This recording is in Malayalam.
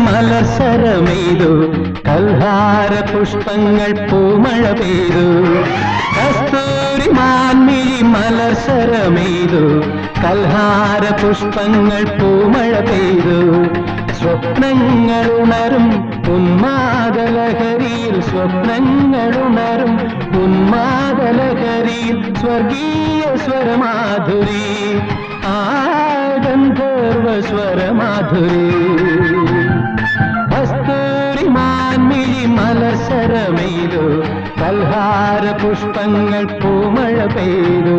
മലർസരമെയ്തു കൽഹാര പുഷ്പങ്ങൾ പൂമഴ പെയ്തു കസ്തൂരി മാൻമിഴി മലർസരമെയ്തു കൽഹാര പുഷ്പങ്ങൾ പൂമഴ പെയ്തു സ്വപ്നങ്ങളുണരും ഉന്മാദലഹരിയിൽ സ്വപ്നങ്ങളുണരും ഉന്മാദലഹരിയിൽ സ്വർഗീയ സ്വരമാധുരി ആ ഗന്ധർവ സ്വരമാധുരി കസ്തൂരി മാൻമിഴി മലർസരമെയ്തു കൽഹാര പുഷ്പങ്ങൾ പൂമഴ പെയ്തു